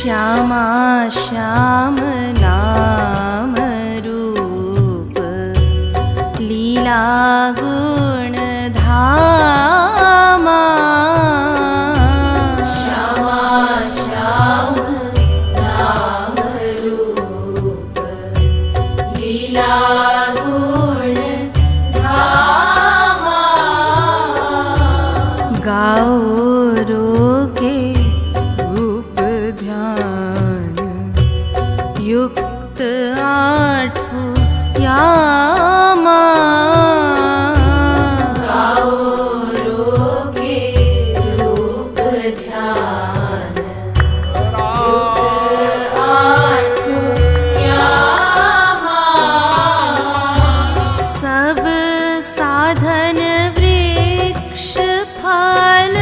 श्यामा श्याम नाम रूप लीला गुण धामा। श्यामा श्याम नाम रूप लीला गुण धामा। गाओ रोके रूप ध्यान युक्त आठों यामा। गाओ रोके रूप ध्यान युक्त आठों यामा। सब साधन वृक्ष फल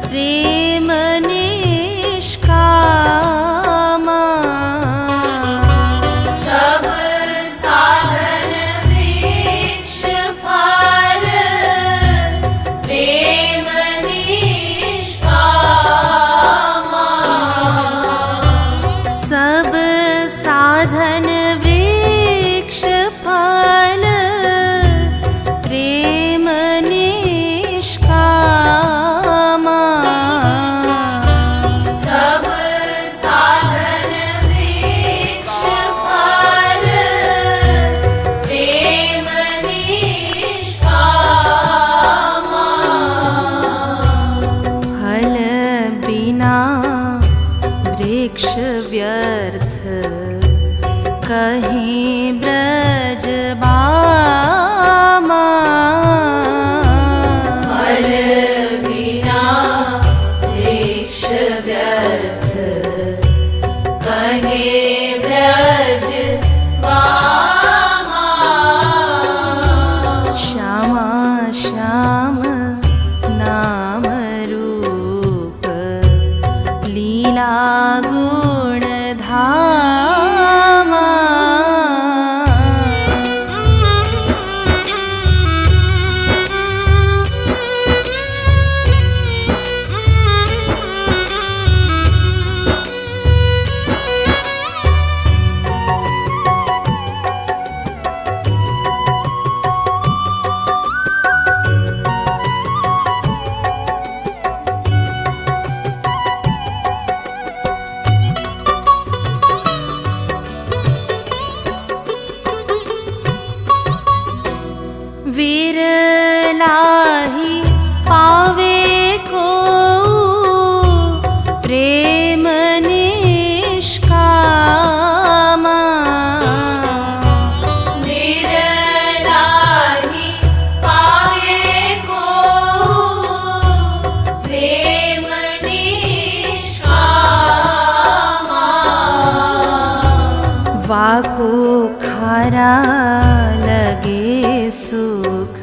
प्रेम निष्कामा। सब साधन वृक्ष फल प्रेम निष्कामा। सब साधन वृक्ष फल प्रेम निष्कामा। सब साधन वृक्ष फल प्रेम निष्कामा। फल बिना वृक्ष व्यर्थ कहीं ब्रज बामा। फल बिना वृक्ष व्यर्थ कहे ब्रज बामा। श्यामा श्याम नाम रूप लीला गुण धामा। विरलाहि पावे को प्रेम निष्कामा। विरलाहि पावे को प्रेम निष्कामा। वाको खारा लगे सुख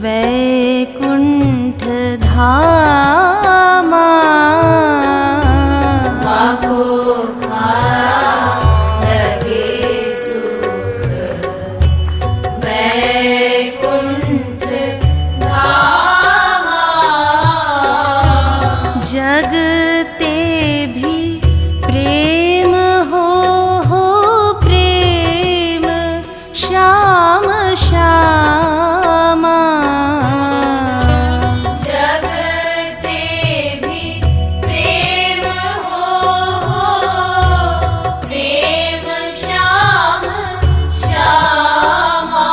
वैकुंठ धामा। वाको खारा लगे सुख वैकुंठ धामा। जगते भी प्रेम हो प्रेम श्याम श्यामा। जगते भी प्रेम हो प्रेम श्याम श्यामा।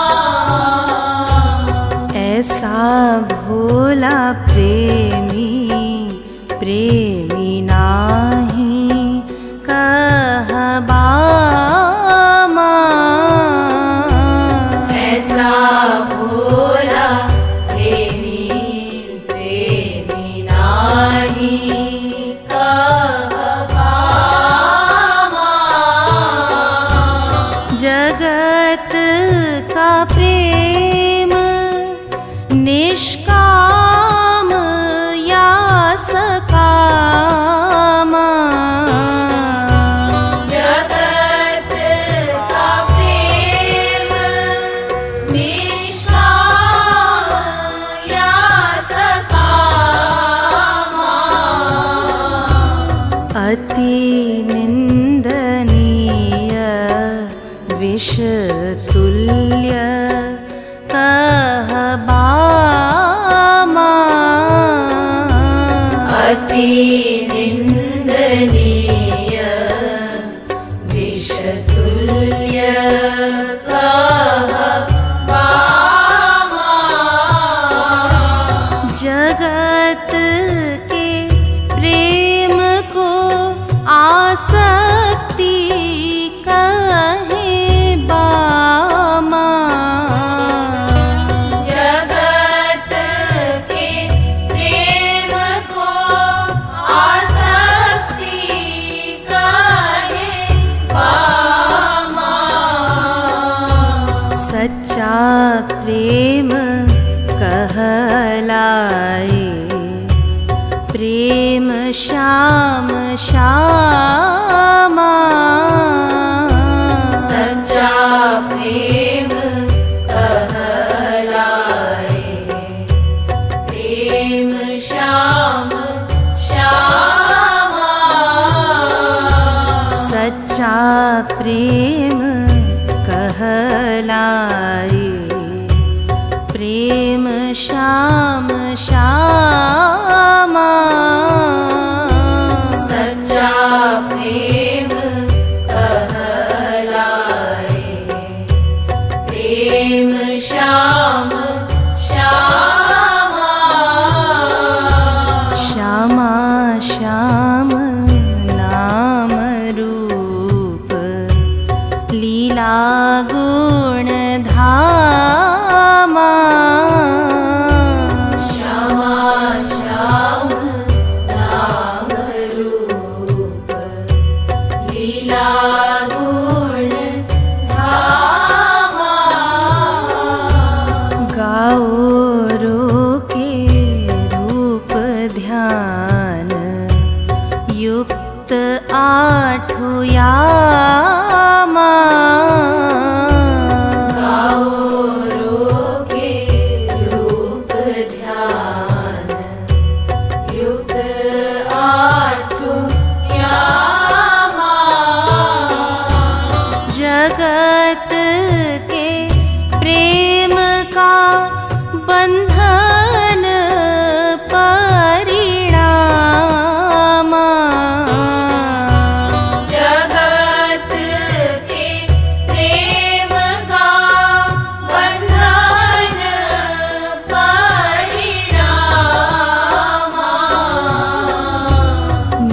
ऐसा भोला प्रेमी प्रेमी नाही कहबामा। ऐसा भोला प्रेमी प्रेमी नाही कहबामा। जगत का प्रेम निष्काम या सकाम। अति निंदनीय विषतुल्य कहबामा। अति निंदनीय विषतुल्य कहबामा। जगत के प्रेम को आसक्ति कहे बामा। जगत के प्रेम को आसक्ति कहे बामा। सच्चा प्रेम कहलाए प्रेम श्याम श्यामा। सच्चा प्रेम कहलाए प्रेम श्याम श्यामा। सच्चा प्रेम कहलाए प्रेम श्याम श्यामा। सच्चा प्रेम कहलाए प्रेम श्याम श्यामा। श्यामा श्याम नाम रूप लीला गुण धामा। श्यामा श्याम नाम रूप लीला गुण धामा। गाओ रो के रूप ध्यान युक्त आठो यामा। गाओ रो के रूप ध्यान युक्त आठो यामा। जगत के प्रेम का बंधन परिणामा। जगत के प्रेम का बंधन परिणामा।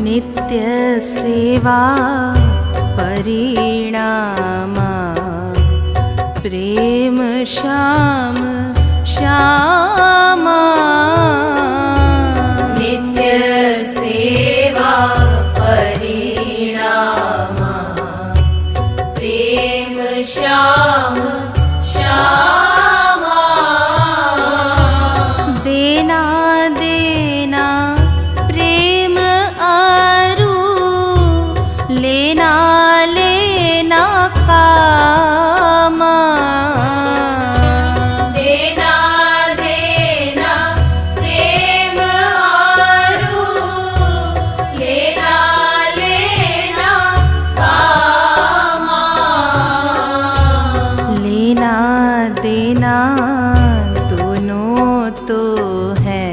नित्य सेवा परिणामा प्रेम श्याम श्यामा। नित्य सेवा परिणामा प्रेम श्याम श्यामा। देना देना प्रेम आरू लेना लेना कामा। देना देना प्रेम आरू लेना लेना कामा। लेना देना दोनों तो है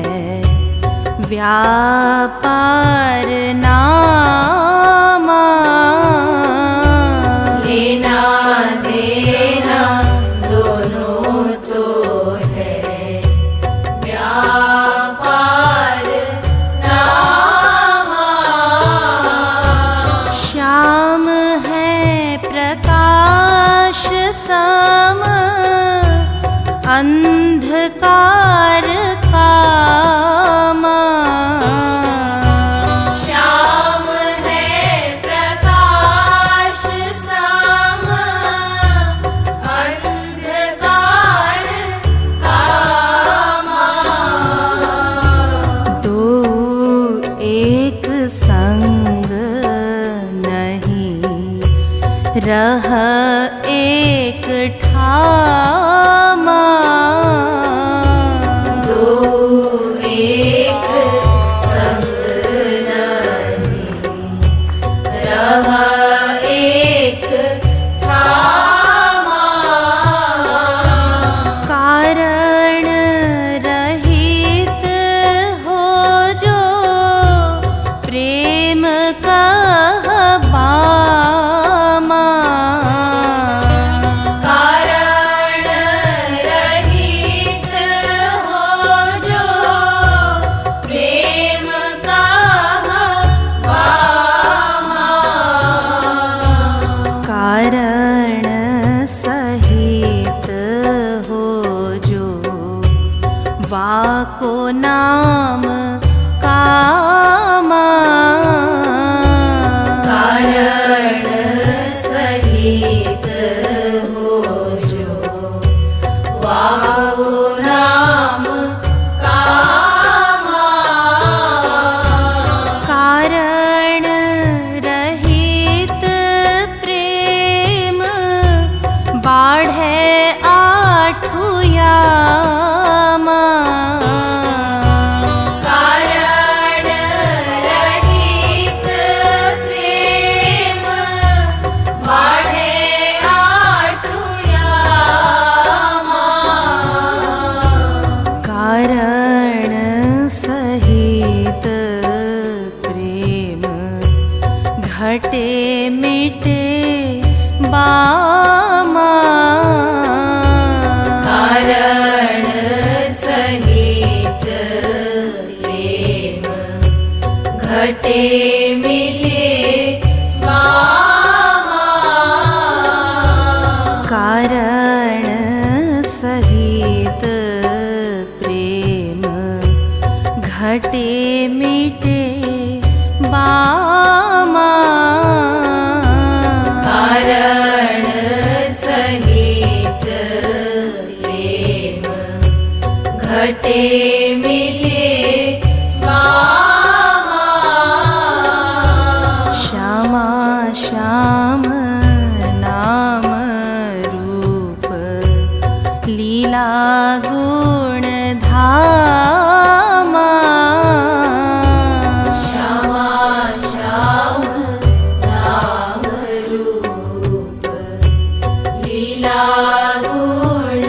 व्यापार नामा। लेना देना दोनों तो है व्यापार नामा। श्याम है प्रकाश सम अंधकार कामा। श्याम है प्रकाश सम अंधकार कामा। दो एक संग नहीं रह एक ठामा। दो एक संग नहीं घटे मिले बामा। कारण सहित प्रेम घटे मिटे बामा। कारण सहित प्रेम घटे मिले बामा। श्यामा श्याम नाम रूप लीला गुण धामा। श्यामा श्याम नाम रूप लीला गुण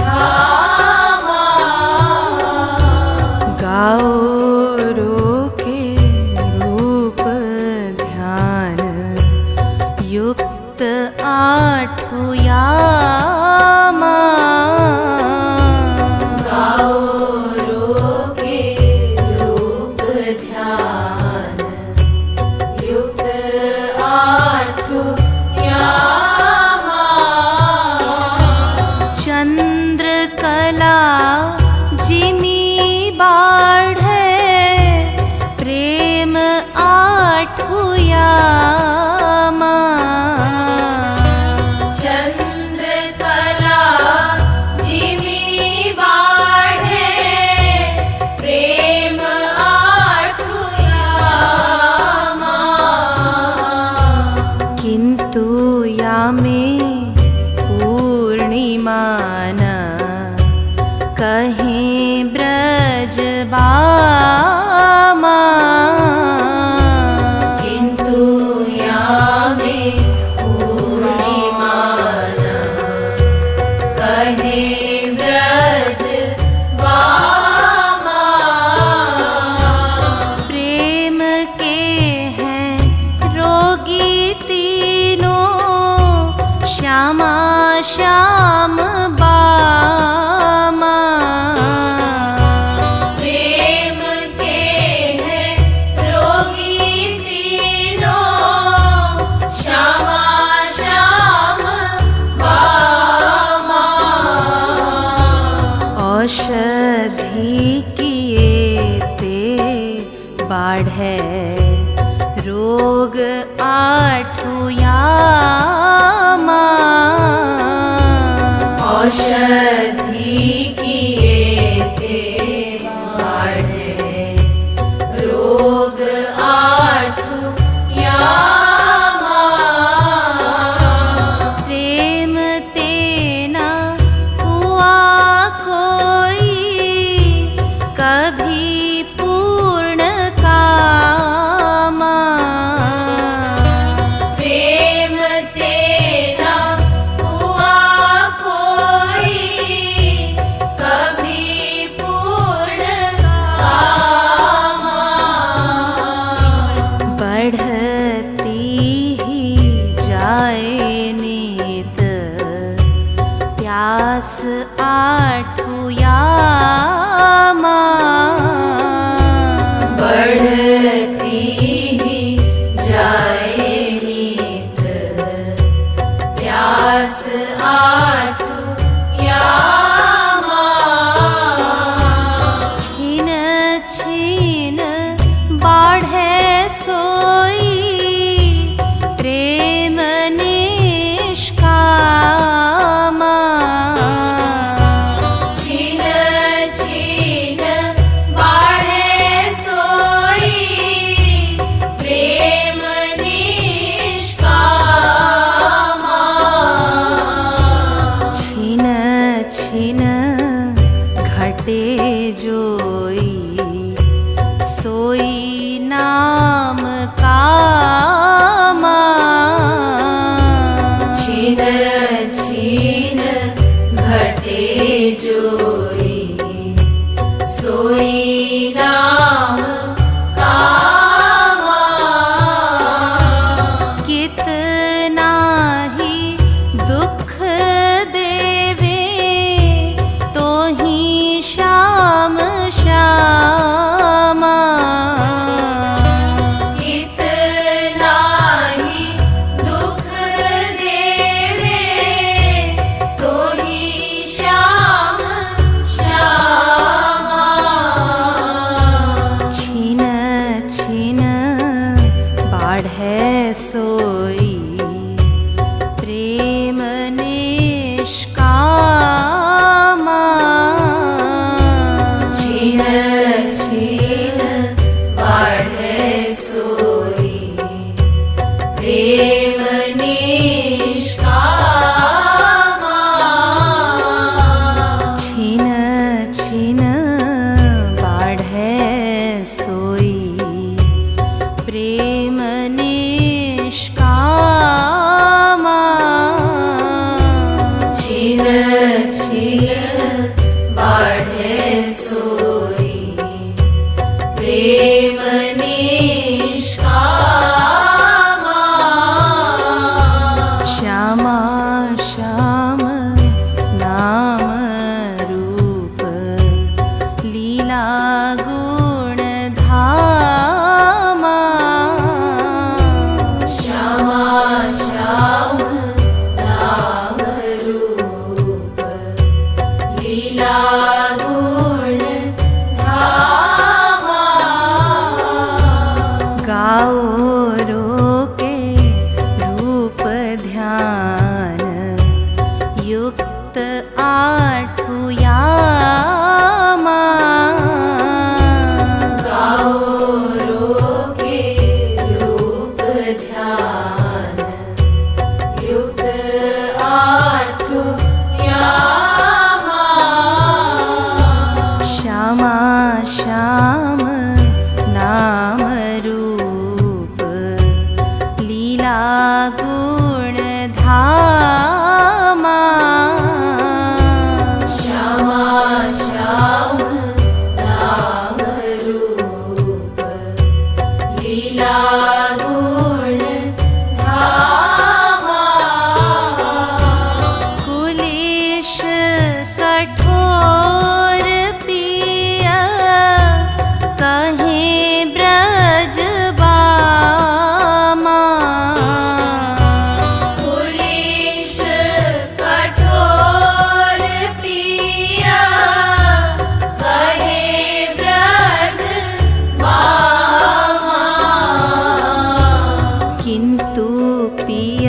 धामा। गाओ रोके रूप ध्यान युक्त आठु यामा। गाओ रोके रूप ध्यान युक्त आठु यामा। चंद्र कला जिमी बाढ़े प्रेम आठु यामा। चंद्र कला जिमी बाढ़े प्रेम आठु यामा। किंतु यामे पूर्णिमान कहीं ब्रज बामा। किंतु यामे पूर्णिमान कहे ब्रज बामा। प्रेम के हैं रोगी तीनों श्यामा श्याम बामा। प्रेम के हैं रोगी तीनों श्यामा श्याम बामा। औषधि किए ते बाढ़े रोग आठु यामा। औषधि किए ते बाढ़े रोग आठु यामा। प्रेम तेना हुआ कोई कभी पूर्ण कामा। प्रेम तेना हुआ कोई कभी पूर्ण कामा। बढ़ती ही जाए नीत प्यास आठु यामा। बढ़ती ही जाए नीत प्यास आठु यामा। छिन छिन बाढ़े सोई प्रेम निष्कामा। छिन छिन बाढ़े सोई प्रेम निष्कामा। छिन छिन घटे जोई सोई नाम कामा। छिन छिन घटे जोई सोई नाम कामा। कितना ही दुख देवे तो ही श्याम श्यामा। प्रेम निष्कामा श्यामा श्याम नाम रूप लीला गुण धामा श्यामा श्याम नाम रूप लीला गुण धामा गाओ रोके रूप ध्यान युक्त आठु यामा गाओ रोके रूप ध्यान युक्त आठु यामा श्यामा श्याम नाम रूप लीला गुण धामा श्यामा श्याम नाम रूप लीला गुण धामा कुलेश कठोर पिय कहे ब्रज बामा कुलेश कठोर पिया कहे ब्रज बामा किंतु पिय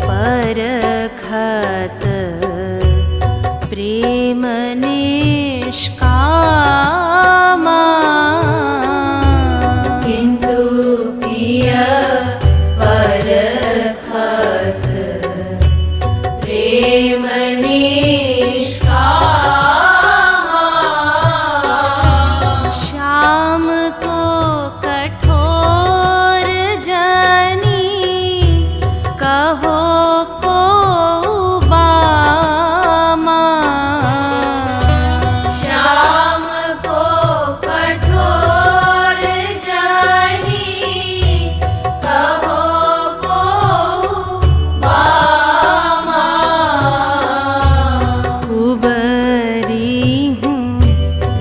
परखत प्रेम निष्कामा किंतु पिय परखत प्रेम निष्कामा श्याम को कठोर जनी कहो को बामा श्याम को कठोर जानी कहो को बामा कुबरी हूँ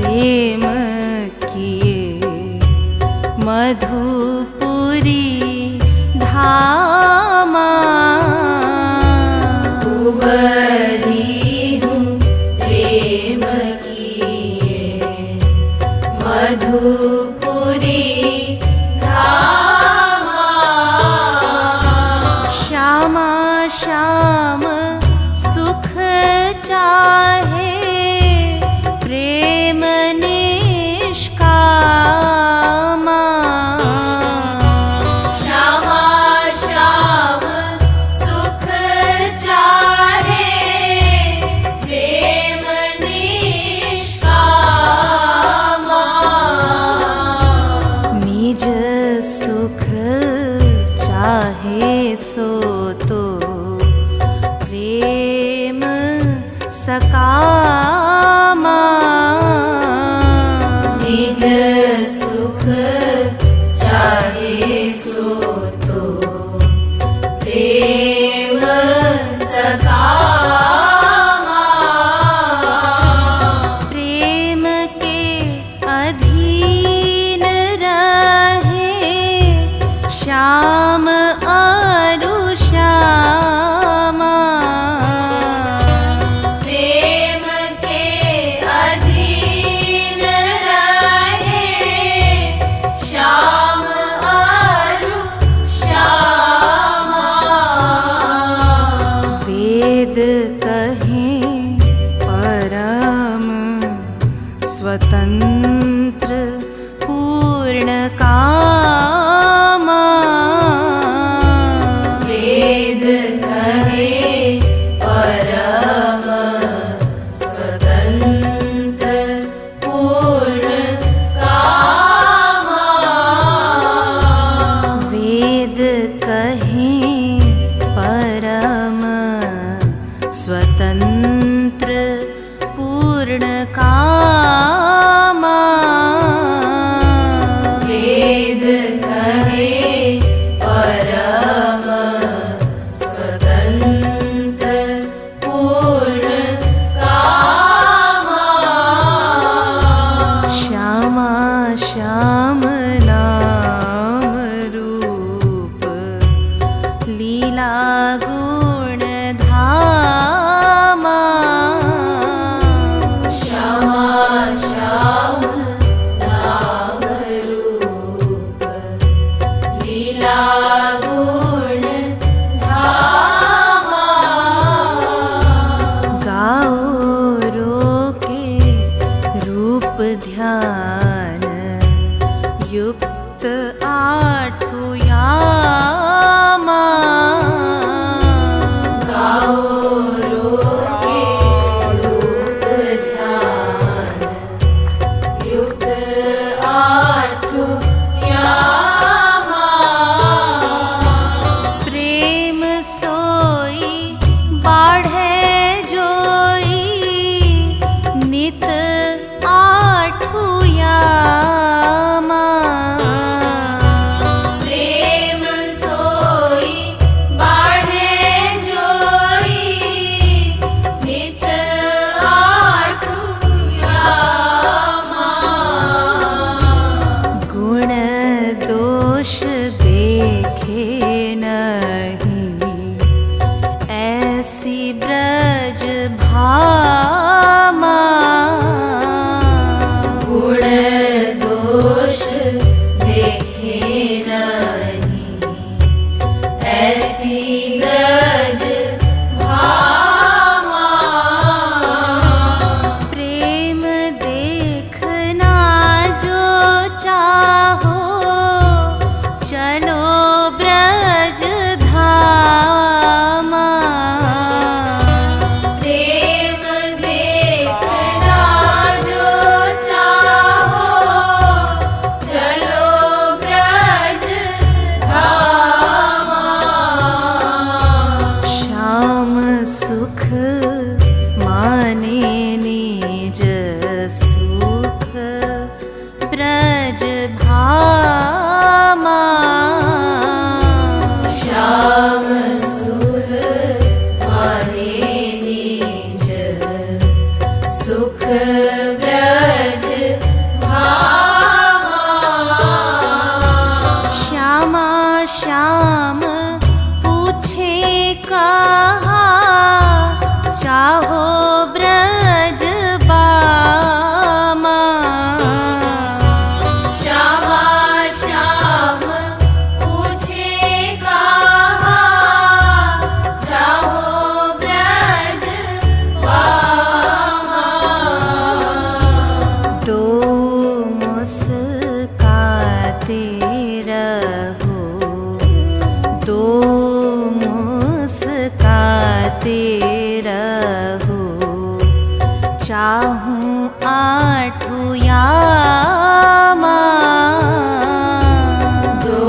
प्रेम किए मधुपुरी धामा कुबरी हूँ प्रेम किए मधुपुरी धामा श्यामा श्याम सुख चाहे प्रेम निष्कामा श्यामा श्याम सुख चाहे प्रेम निष्कामा निज सुख चाहे सो तो प्रेम सकामा निज सुख चाहे सो तो प्रेम सकामा प्रेम के अधीन रहे श्याम अरु श्यामा प्रेम के अधीन रहे श्याम अरु श्यामा वेद ज्ञान युक्त आठु यामा गाओ रोके रूप ध्यान युक्त आठु यामा प्रेम सोई बाढ़े जोई नित आठु यामा प्रेम सोई बाढ़े जोई नित आठु यामा गुण दोष देखे नहीं ऐसी ब्रज भामा गुण दोष देखे नहीं ऐसी ब्रज भामा प्रेम देखना जो चाहो चलो ब्रज धामा प्रेम देखना जो चाहो चलो ब्रज धामा श्याम सुख माने निज सुख ब्रज भामा श्याम सुख माने निज सुख ब्रज भामा श्यामा श्याम पूछे कहा चाहो ब्रज बामा श्यामा श्याम पूछे कहा चाहो ब्रज बामा दो मुस्काते रहो दो मुस्काते रहो चाहूं आठु यामा दो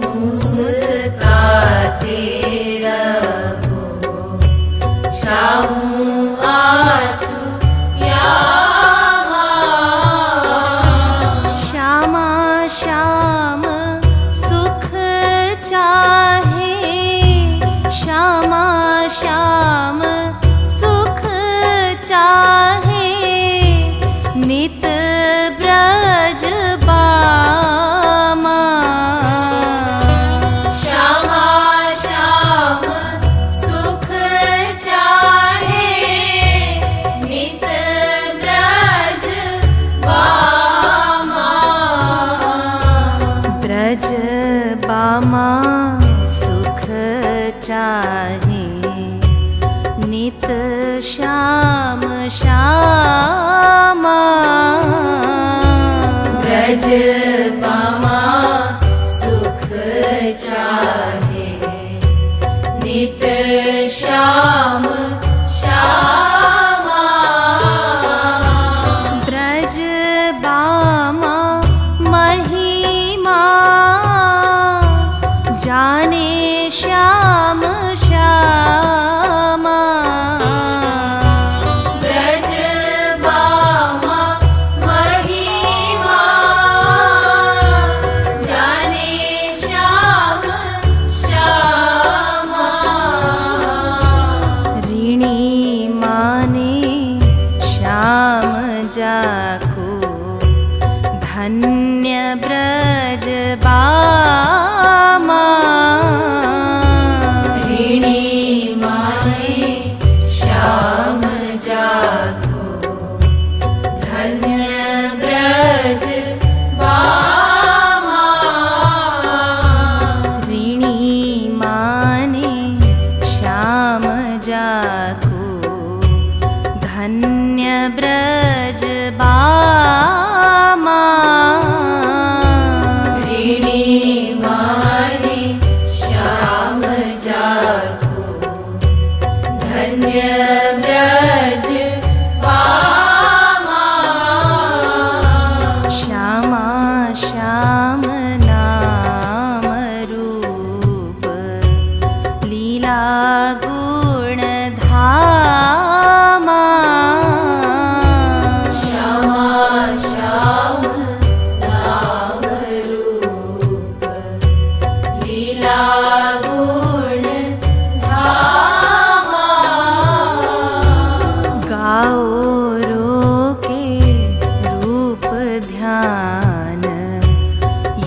मुस्काते रहो चाहूं आठु यामा श्यामा श्याम सुख चाहे श्यामा श्याम सुख चाहे नित ब्रज बामा श्यामा श्याम सुख चाहे नित ब्रज बामा ब्रज बामा सुख चाहे नित श्याम श्यामा ब्रज बामा सुख चाहे नित श्याम श्यामा ब्रज बामा महिमा जाने श्याम श्यामा ब्रज बामा महिमा जाने श्याम श्यामा ऋणी माने श्याम जाको धन्य ब्रज बामा ऋणी माने श्याम जाको धन्य ब्रज बामा ऋणी माने श्याम जाको धन्य ब्रज बामा ज्ञान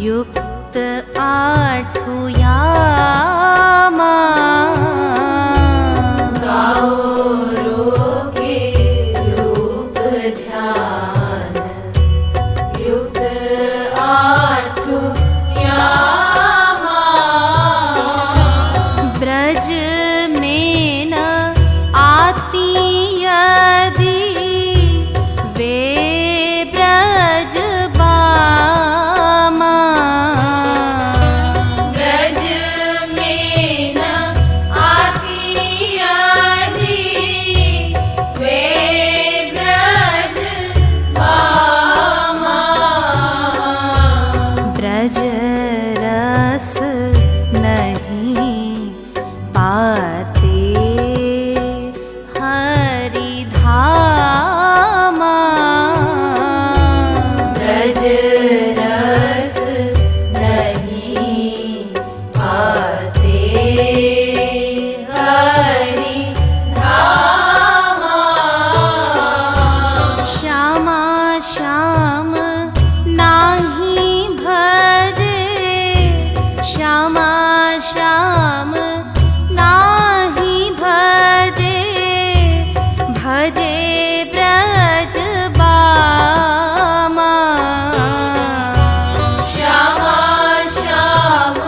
युक्त आठु यामा गाओ रोगे रूप ध्यान युक्त आठु यामा ब्रज में न आती यदि वे ब्रज बामा ब्रज में न आती यदि वे ब्रज बामा ब्रज रस नहीं पाते हरि धामा ब्रज रस नहीं पाते हरि धामा श्यामा श्याम नाही भजे श्यामा श्याम नाही भजे भजे ब्रज बामा श्यामा श्याम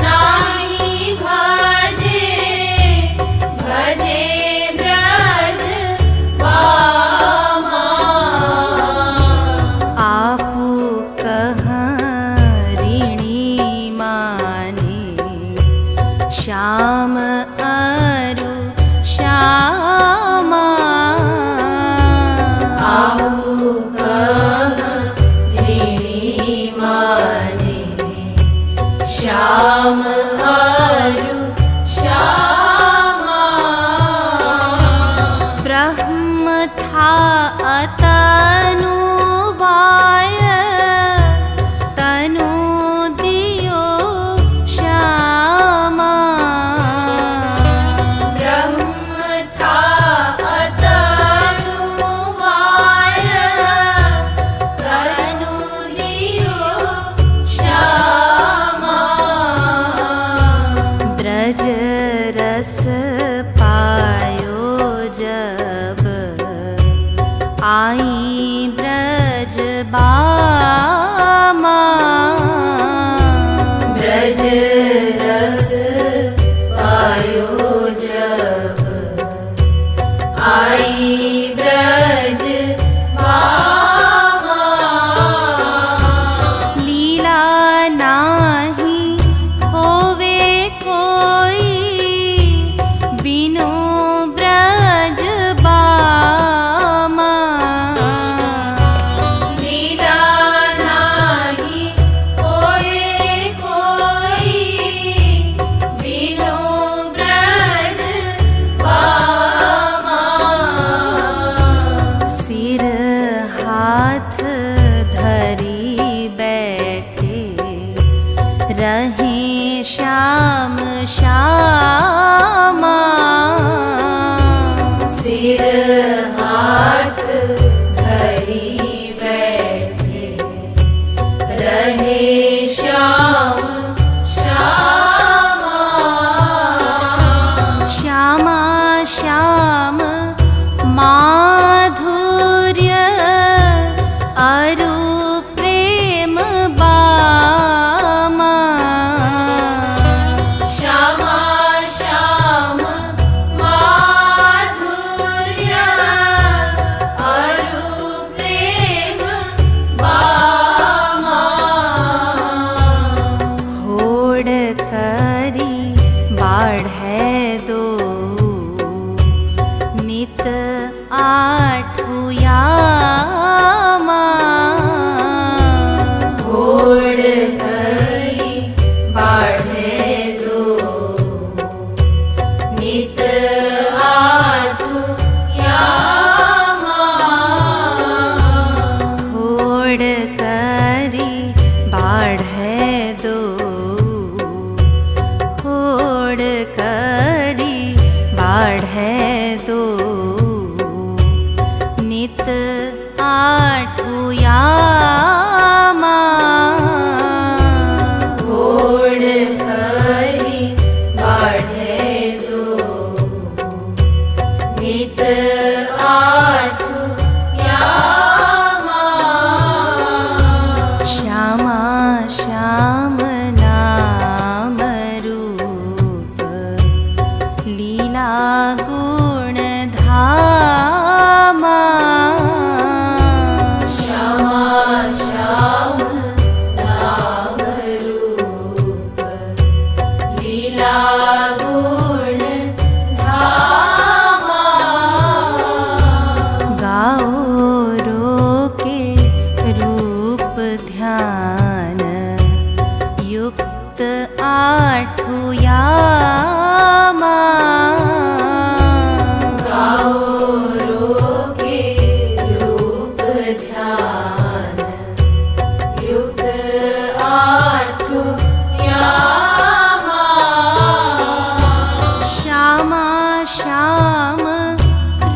नाही भजे भजे ब्रज बामा आपु कहाँ ऋणी माने श्याम अरु श्यामा आहु कह ऋणी माने श्याम अरु श्यामा ब्रह्म था अतनु वाय तनु दियो श्यामा ब्रह्म था अतनु वाय तनु दियो श्यामा ध्यान युक्त आठुयामा गाओ रोगे रूप ध्यान युक्त आठुयामा श्यामा श्याम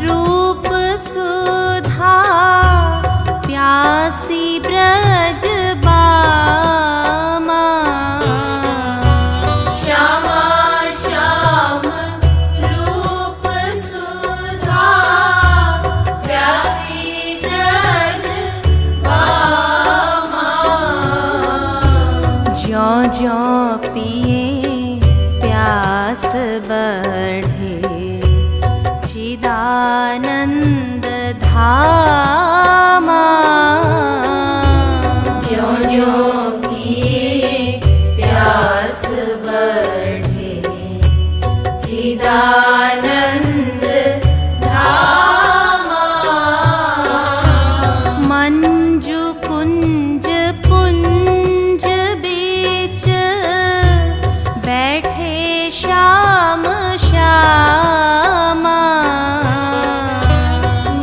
रूप सुधा प्यासी ब्रज बामा श्यामा श्याम रूप सुधा प्यासी ब्रज बामा ज्यों ज्यों पिए प्यास बढ़े चिदानंद धामा ज्यों ज्यों पिए प्यास बढ़े चिदानंद धामा मंजु कुंज पुंज बीच बैठे श्याम श्यामा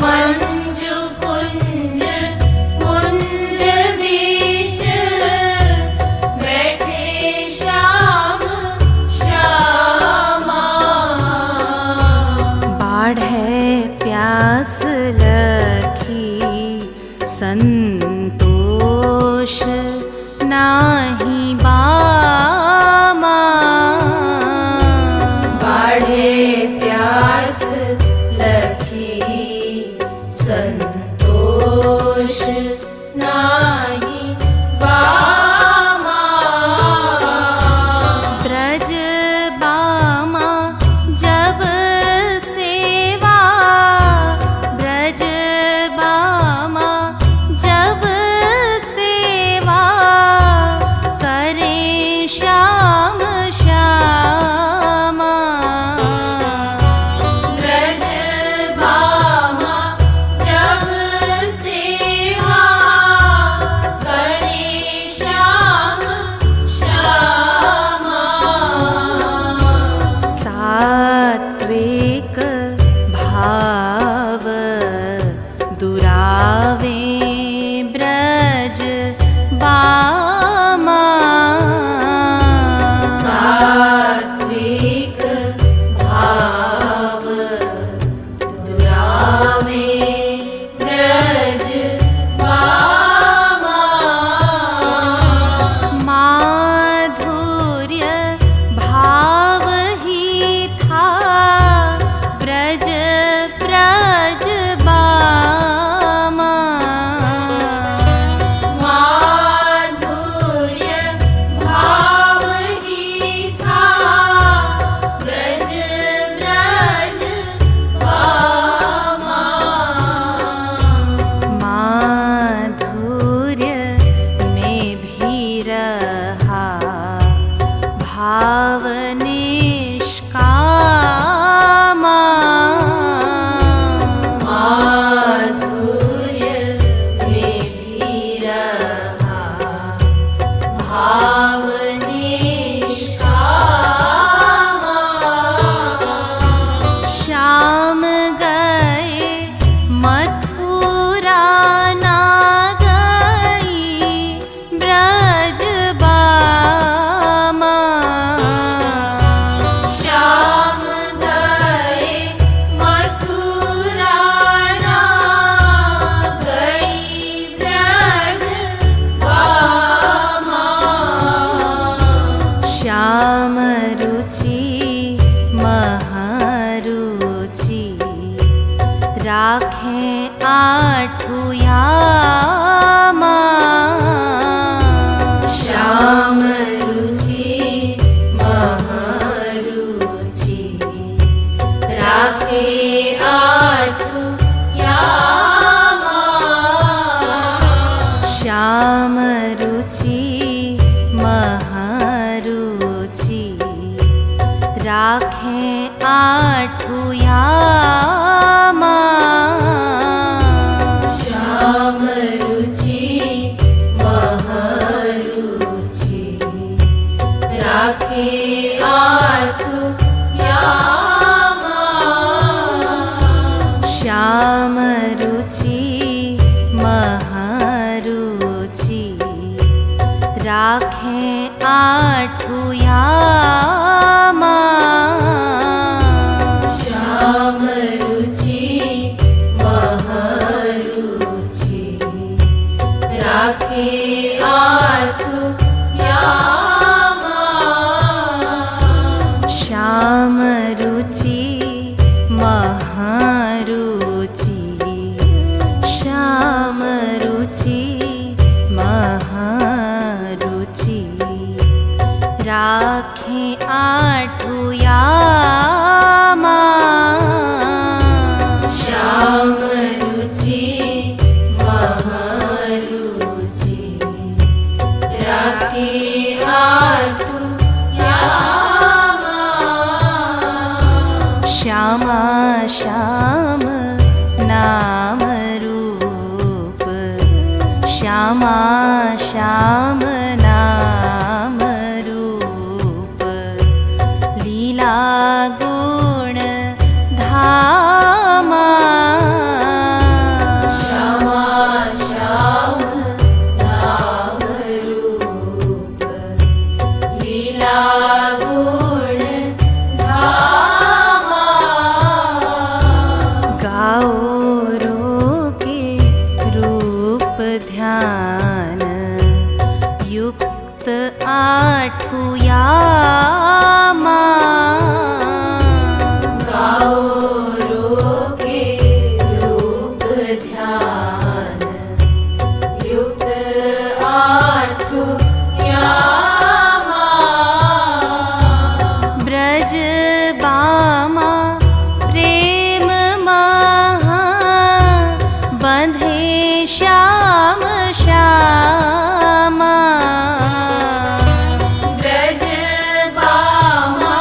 मंजु कुंज कुंज बीच बैठे श्याम श्यामा बाढ़े प्यास लखी संतोष नाही बामा बाढ़े प्यास लखी संतोष नाही बामा ब्रज बामा जब सेवा ब्रज बामा जब सेवा करें श्याम श्यामा ब्रज बामा जब सेवा करे श्याम श्यामा सात्विक भाव दुरावे ब्रज बामा सात्विक भाव दुरावे ब्रज बामा माधुर्य भाव ही था ब्रज ब्रज बामा माधुर्य भाव ही था ब्रज ब्रज बामा माधुर्य में भी रहा भाव निष्कामा माधुर्य में भी रहा भाव निष्कामा श्याम गए मथुरा ना गई ब्रज बामा श्याम गए मथुरा ना गई ब्रज बामा श्याम रुचि महारुचि राखें आठुयामा श्याम रुचि महारुचि राखे आठुयामा श्याम रुचि महारुचि राखें आठुयामा श्याम रुचि महा राखें आठू यामा श्याम रुचि महारुचि राखे आठू यामा श्याम रुचि महारुचि श्याम रुचि महारुचि राखें आठू यामा श्याम रुचि महारुचि राखे आठू यामा श्यामा श्याम नाम रूप श्यामा श्याम नाम रूप लीला गुण धामा श्यामा श्याम नाम रूप लीला गुण धामा गाओ रोके रूप ध्यान युक्त आठू यामा गाओ रोके रूप ध्यान युक्त आठू यामा ब्रज बामा प्रेम महा बंधे श्याम श्यामा ब्रज बामा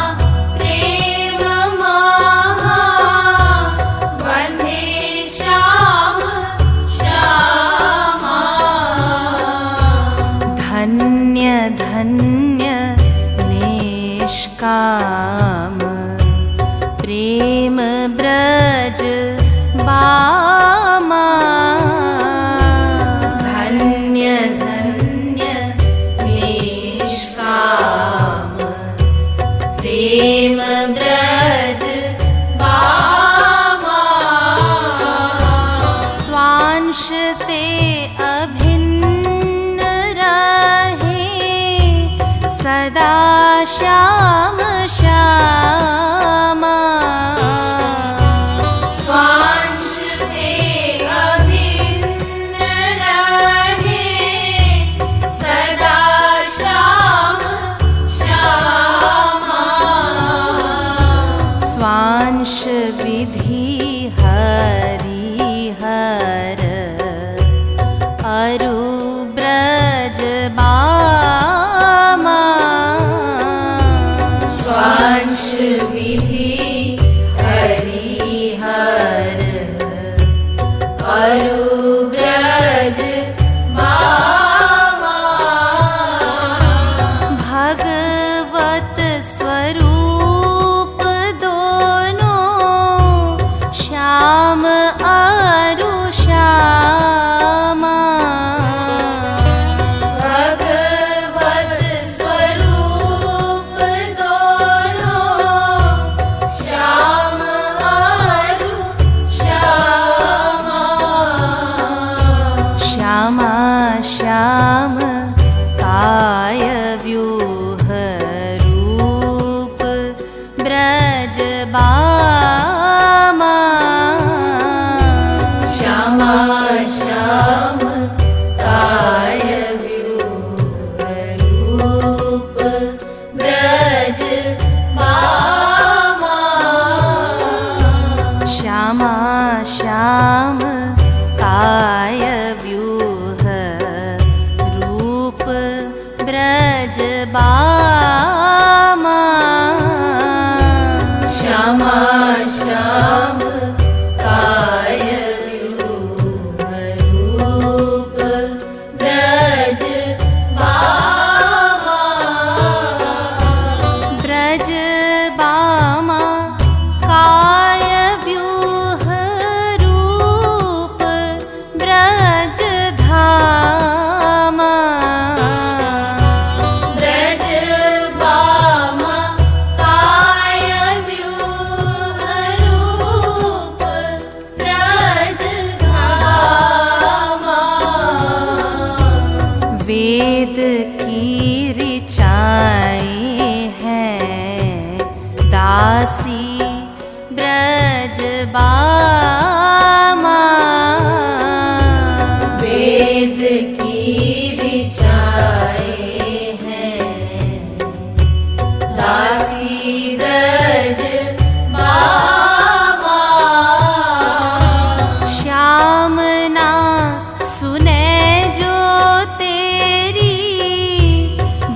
प्रेम महा बंधे श्याम श्यामा धन्य धन्य निष्काम प्रेम ब्रज बामा धन्य धन्य निष्काम प्रेम ब्रज बामा स्वांश ते अभिन्न रहे सदा श्याम श्यामा स्वांश ते अभिन्न रहे सदा श्याम श्यामा स्वांश विधि हरि हर अरु ब्रज बामा स्वांश विधि हरिहर अरु ब्रज बामा भगवत स्वरूप दोनों श्याम अरु श्यामा भगवत स्वरूप दोनों श्याम अरु श्यामा श्यामा श्याम काय व्यूह रूप ब्रज बामा श्यामा श्याम काय व्यूह रूप ब्रज बामा श्यामा श्याम काय व्यूह रूप ब्रज बामा श्यामा श्याम काय व्यूह रूप ब्रज बामा ब्रज बामा काय व्यूह रूप ब्रज धामा वेद की ऋचाएं हैं दासी ब्रज बामा। वेद की ऋचाएं हैं दासी ब्रज बामा। श्याम ना सुने जो तेरी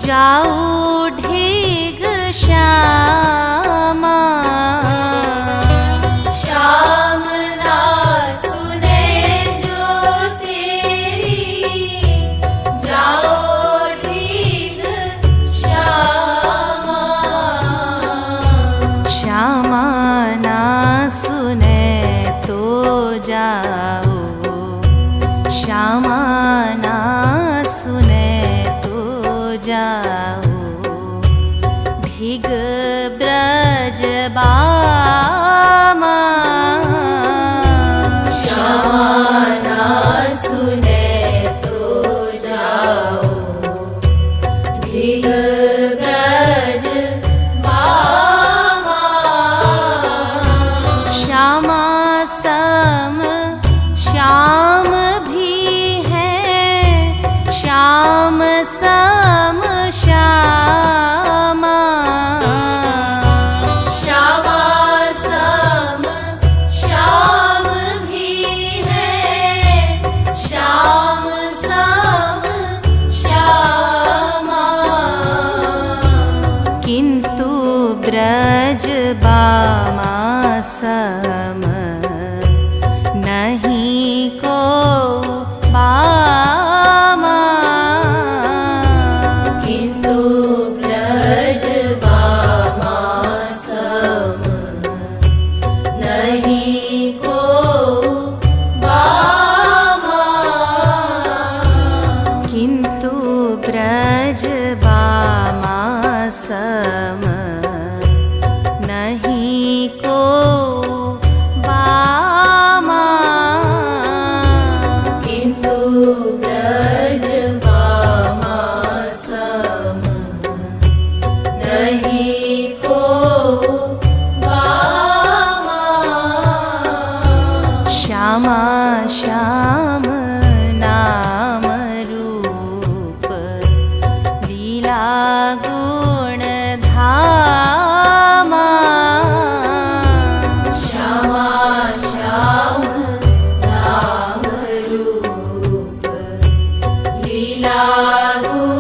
जाऊ ढीग श्यामा। श्याम ना सुने जो तेरी जाओ ठीक श्यामा। श्यामा ना सुने तो जाओ, श्यामा ना सुने तो जाओ ढीग ब्रज बामा। श्यामा ना सुने तो जाओ ढीग ब्रज बामा। श्यामा सम श्याम भी है, श्याम सम श्यामा। श्यामा सम श्याम भी है, श्याम सम श्यामा। किंतु ब्रज बामा सम नहीं को बामा। किंतु ब्रज बामा सम नहीं को बामा। किंतु ब्रज बामा सम नहीं को बामा। किंतु ब्रज बामा सम नहीं को बामा। श्यामा श्याम नाम रूप लीला गुण धामा। श्यामा श्याम नाम रूप लीला गुण